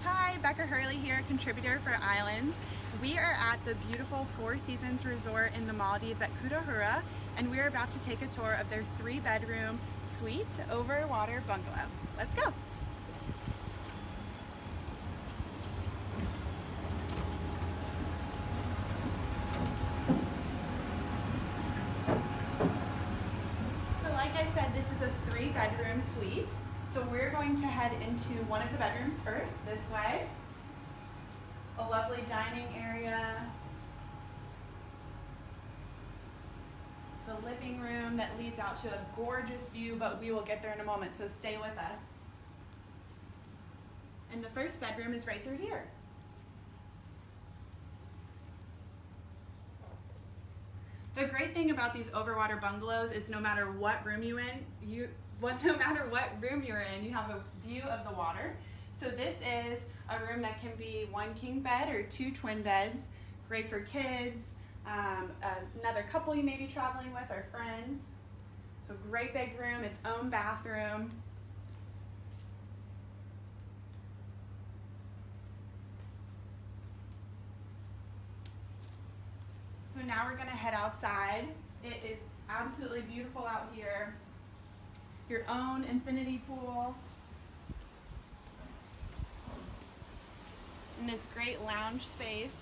Hi, Becca Hurley here, contributor for Islands. We are at the beautiful Four Seasons Resort in the Maldives at Kuda Huraa, and we're about to take a tour of their 3-bedroom suite overwater bungalow. Let's go. So like I said, this is a 3-bedroom suite. So we're going to head into one of the bedrooms first, this way. A lovely dining area. The living room that leads out to a gorgeous view, but we will get there in a moment, so stay with us. And the first bedroom is right through here. The great thing about these overwater bungalows is no matter what room you're in, you have a view of the water. So this is a room that can be 1 king bed or 2 twin beds, great for kids, another couple you may be traveling with or friends. So great big room, its own bathroom. So now we're gonna head outside. It is absolutely beautiful out here. Your own infinity pool. And this great lounge space.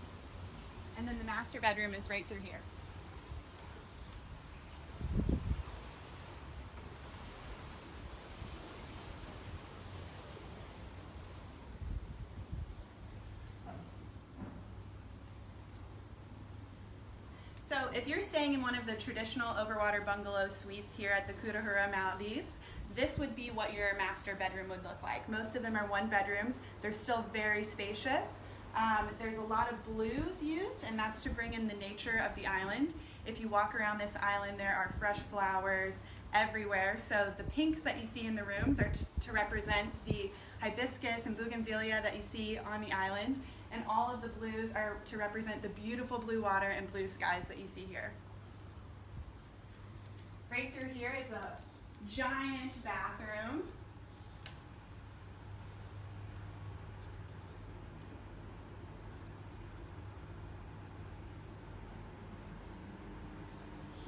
And then the master bedroom is right through here. So if you're staying in one of the traditional overwater bungalow suites here at the Kuda Huraa Maldives, this would be what your master bedroom would look like. Most of them are 1 bedrooms. They're still very spacious. There's a lot of blues used, and that's to bring in the nature of the island. If you walk around this island, there are fresh flowers everywhere. So the pinks that you see in the rooms are to represent the hibiscus and bougainvillea that you see on the island. And all of the blues are to represent the beautiful blue water and blue skies that you see here. Right through here is a giant bathroom.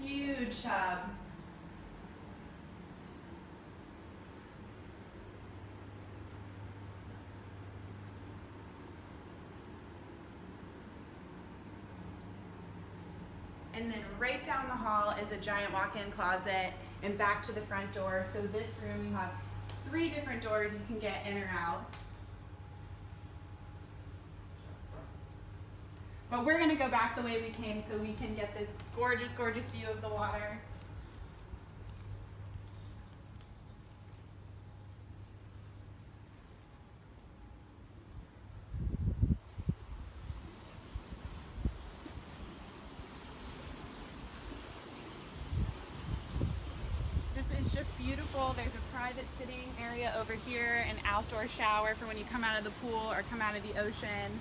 Huge tub. And then right down the hall is a giant walk-in closet and back to the front door. So this room, you have 3 different doors you can get in or out. But we're gonna go back the way we came so we can get this gorgeous, gorgeous view of the water. It's just beautiful. There's a private sitting area over here, an outdoor shower for when you come out of the pool or come out of the ocean.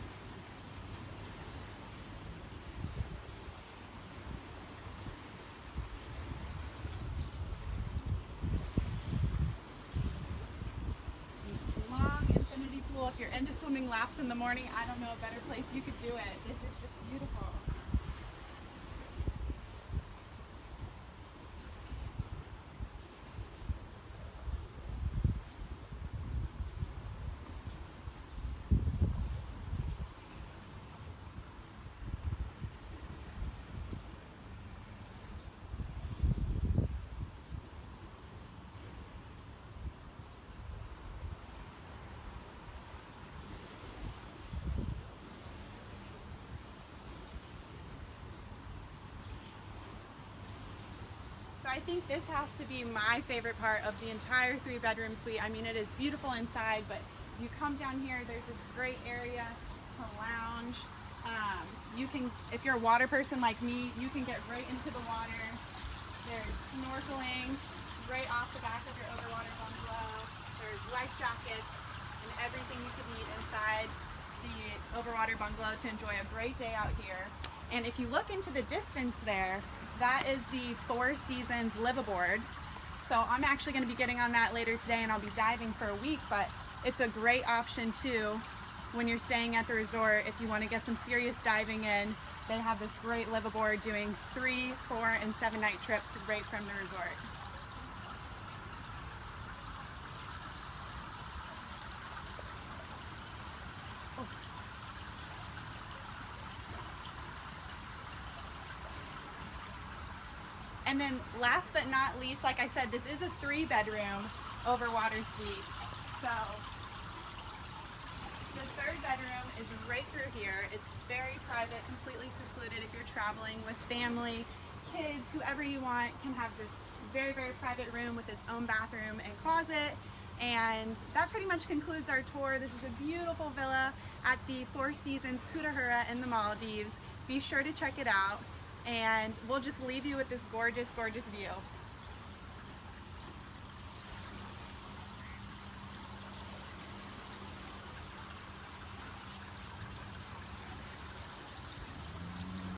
Long infinity pool. If you're into swimming laps in the morning, I don't know a better place you could do it. This is just beautiful. I think this has to be my favorite part of the entire 3-bedroom suite. I mean, it is beautiful inside, but you come down here, there's this great area to lounge. You can, if you're a water person like me, you can get right into the water. There's snorkeling right off the back of your overwater bungalow. There's life jackets and everything you could need inside the overwater bungalow to enjoy a great day out here. And if you look into the distance there, that is the Four Seasons liveaboard. So I'm actually going to be getting on that later today, and I'll be diving for a week, but it's a great option too when you're staying at the resort. If you want to get some serious diving in, they have this great live aboard doing 3, 4, and 7 night trips right from the resort. And then last but not least, like I said, this is a 3-bedroom overwater suite. So the 3rd bedroom is right through here. It's very private, completely secluded. If you're traveling with family, kids, whoever you want, can have this very, very private room with its own bathroom and closet. And that pretty much concludes our tour. This is a beautiful villa at the Four Seasons Kuda Huraa in the Maldives. Be sure to check it out, and we'll just leave you with this gorgeous, gorgeous view.